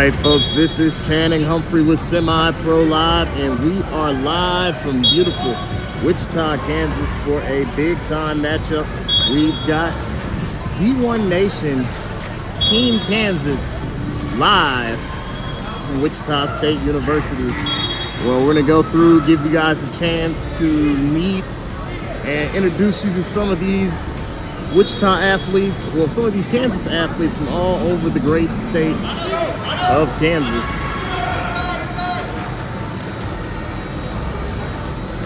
right, folks, this is Channing Humphrey with Semi-Pro Live, and we are live from beautiful Wichita, Kansas for a big-time matchup. We've got D1 Nation Team Kansas live from Wichita State University. Well, we're going to go through, give you guys a chance to meet and introduce you to some of these Wichita athletes, well, some of these Kansas athletes from all over the great state of Kansas.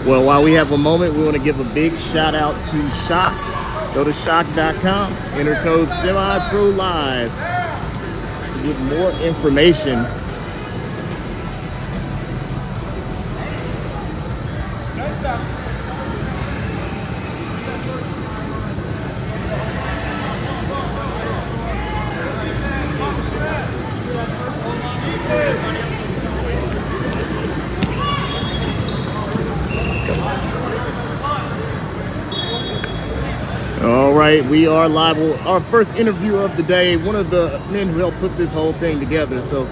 Well, while we have a moment, we want to give a big shout out to Shock. Go to shock.com, enter code SemiProLive to get more information. All right, we are live. Our first interview of the day, one of the men who helped put this whole thing together. So,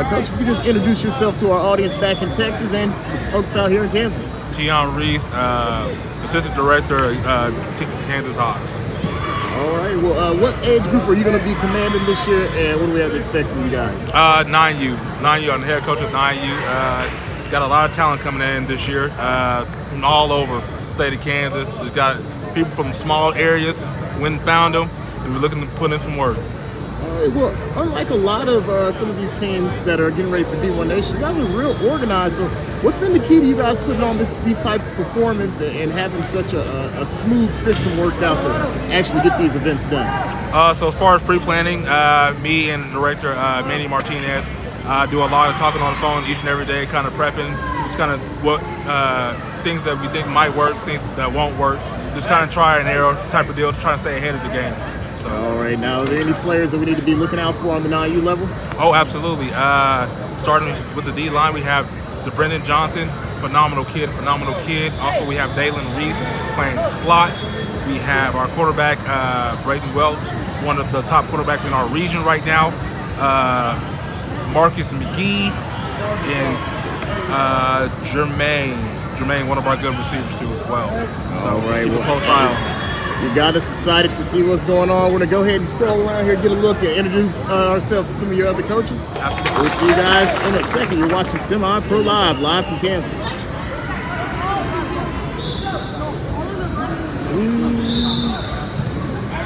Coach, if you just introduce yourself to our audience back in Texas and the folks out here in Kansas. Tion Reese, Assistant Director, Kansas Hawks. All right, well, what age group are you going to be commanding this year, and what do we have to expect from you guys? 9U. 9U, I'm the head coach of 9U. Got a lot of talent coming in this year from all over the state of Kansas. We've got people from small areas, went and found them, and we're looking to put in some work. All right, well, unlike a lot of some of these teams that are getting ready for D1 Nation, you guys are real organized. So what's been the key to you guys putting on these types of performance and having such a smooth system worked out to actually get these events done? So as far as pre-planning, me and the director, Manny Martinez, do a lot of talking on the phone each and every day, kind of prepping, just kind of what things that we think might work, things that won't work. Just kind of try and error type of deal to try and stay ahead of the game. So. All right, now are there any players that we need to be looking out for on the 9U level? Oh, absolutely. Starting with the D line, we have Brendan Johnson, phenomenal kid. Also, we have Dalen Reese playing slot. We have our quarterback, Braden Welch, one of the top quarterbacks in our region right now. Marcus McGee and Jermaine, one of our good receivers too as well. So right, keep a close eye on them. You got us excited to see what's going on. We're gonna go ahead and scroll around here, get a look, and introduce ourselves to some of your other coaches. Absolutely. We'll see you guys in a second. You're watching Semi-Pro live from Kansas.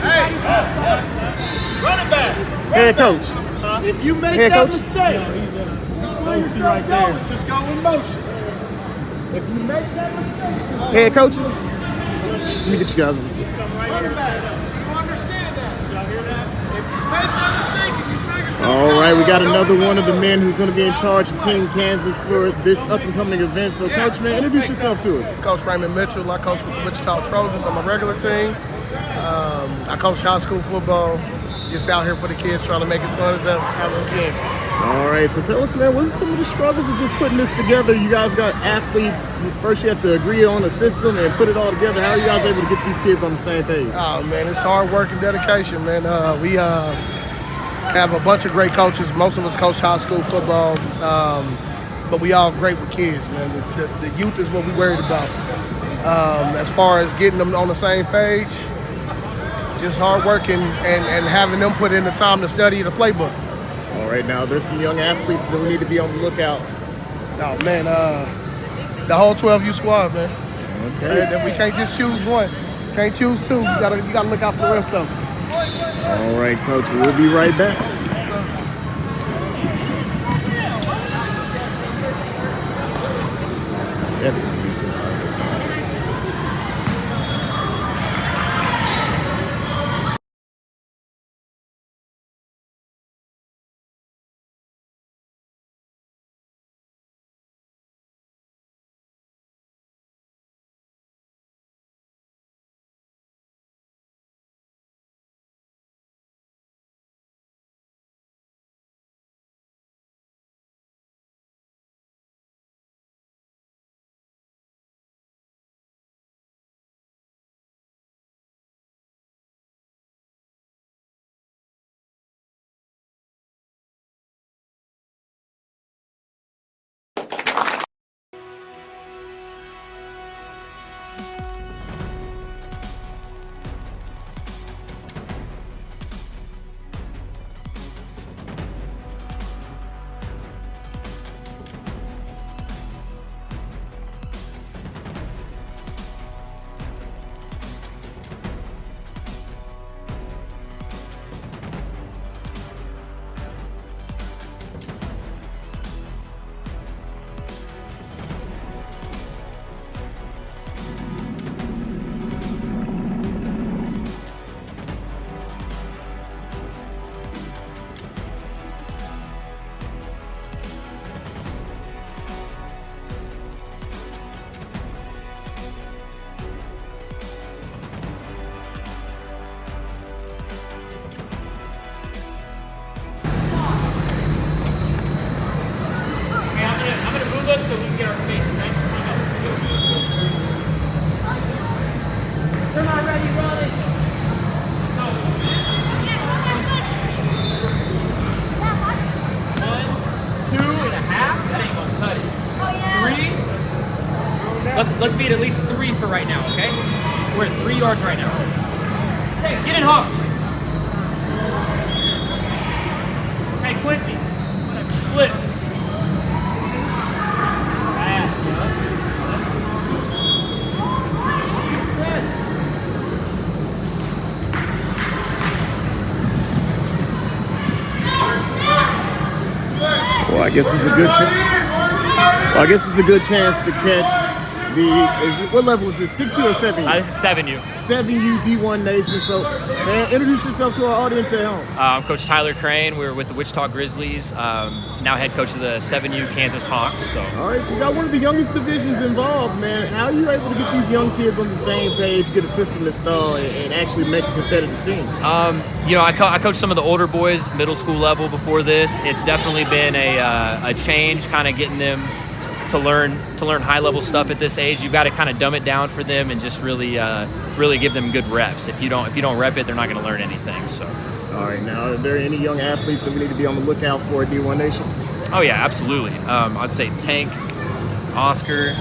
Hey, running backs. Head coach. If you make Head that coach. mistake, right there. Just go in motion. If you make that mistake, Head coaches. Let me get you guys. running backs, you understand that? Y'all hear that? If you make that mistake and you figure something All right, out, we got go another in one of the motion. men who's going to be in charge of Team Kansas for this up-and-coming event. So, Coach, man, introduce yourself to us. Coach Raymond Mitchell. I coach with the Wichita Trojans. I'm a regular team. I coach high school football. Just out here for the kids, trying to make it fun as ever we can. All right, so tell us, man, what are some of the struggles of just putting this together? You guys got athletes. First, you have to agree on a system and put it all together. How are you guys able to get these kids on the same page? Oh, man, it's hard work and dedication, man. We have a bunch of great coaches. Most of us coach high school football, but we all great with kids, man. The youth is what we worried about. As far as getting them on the same page, just hard work and having them put in the time to study the playbook. All right, now there's some young athletes that we need to be on the lookout. Oh, man, the whole 12U squad, man. Okay. We can't just choose one. Can't choose two. You gotta look out for the rest of them. All right, Coach, we'll be right back. Definitely. let's be at least 3 for right now, okay? We're at 3 yards right now. Hey, get in, Hawks. Hey, Quincy. Flip. Fast, Well, I guess it's a good chance. Well, I guess it's a good chance to catch what level is this? 6U or 7U? This is 7U. 7U D1 Nation. So, man, introduce yourself to our audience at home. I'm Coach Tyler Crane. We're with the Wichita Grizzlies. Now head coach of the 7U Kansas Hawks. So. All right, so you got one of the youngest divisions involved, man. How are you able to get these young kids on the same page, get a system installed, and actually make a competitive team? I coached some of the older boys, middle school level before this. It's definitely been a change, kind of getting them to learn high level stuff at this age. You've got to kind of dumb it down for them and just really give them good reps. If you don't rep it, they're not going to learn anything. So. All right, now are there any young athletes that we need to be on the lookout for at D1 Nation? Oh yeah, absolutely. I'd say Tank, Oscar,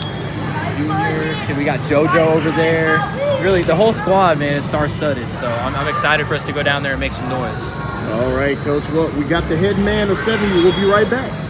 Junior. We got JoJo over there. Really, the whole squad, man, is star-studded. So I'm excited for us to go down there and make some noise. All right, Coach. Well, we got the head man of 7U. We'll be right back.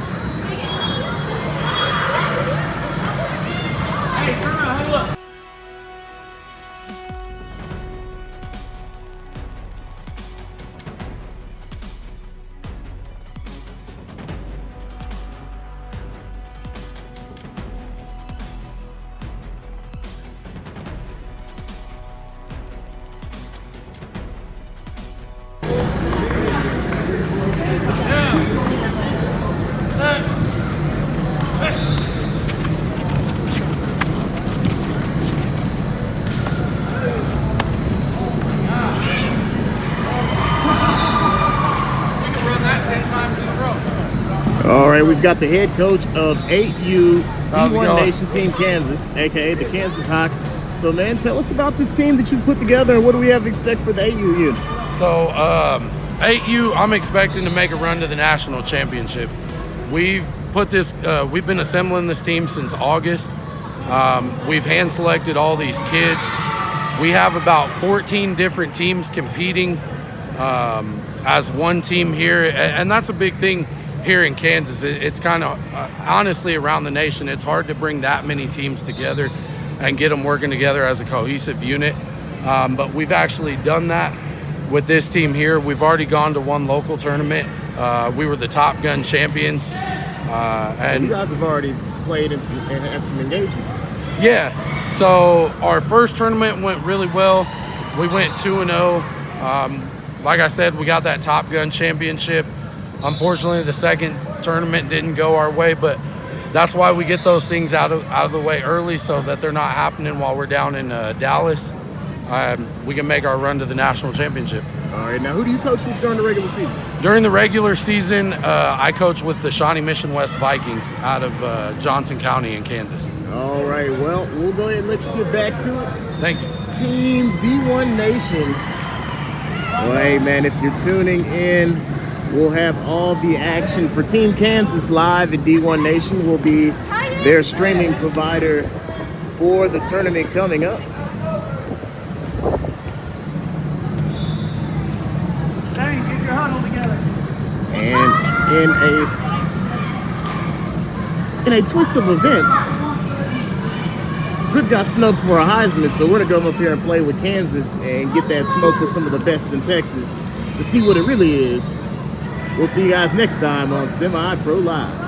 All right, we've got the head coach of 8U D1 Nation Team Kansas, aka the Kansas Hawks. So, man, tell us about this team that you put together and what do we have to expect for the 8U unit? So, 8U, I'm expecting to make a run to the national championship. We've been assembling this team since August. We've hand selected all these kids. We have about 14 different teams competing as one team here, and that's a big thing here in Kansas. It's kind of, honestly, around the nation, it's hard to bring that many teams together and get them working together as a cohesive unit. But we've actually done that with this team here. We've already gone to one local tournament. We were the Top Gun champions. So and you guys have already played and had some engagements. Yeah, so our first tournament went really well. We went 2-0. Like I said, we got that Top Gun championship. Unfortunately, the second tournament didn't go our way, but that's why we get those things out of the way early so that they're not happening while we're down in Dallas. We can make our run to the national championship. All right, now who do you coach with during the regular season? During the regular season, I coach with the Shawnee Mission West Vikings out of Johnson County in Kansas. All right, well, we'll go ahead and let you get back to it. Thank you. Team D1 Nation. Well, hey, man, if you're tuning in, we'll have all the action for Team Kansas live at D1 Nation. We'll be their streaming provider for the tournament coming up. Zane, get your huddle together. And in a twist of events, Drip got snubbed for a Heisman, so we're gonna go up here and play with Kansas and get that smoke with some of the best in Texas to see what it really is. We'll see you guys next time on Semi Pro Live.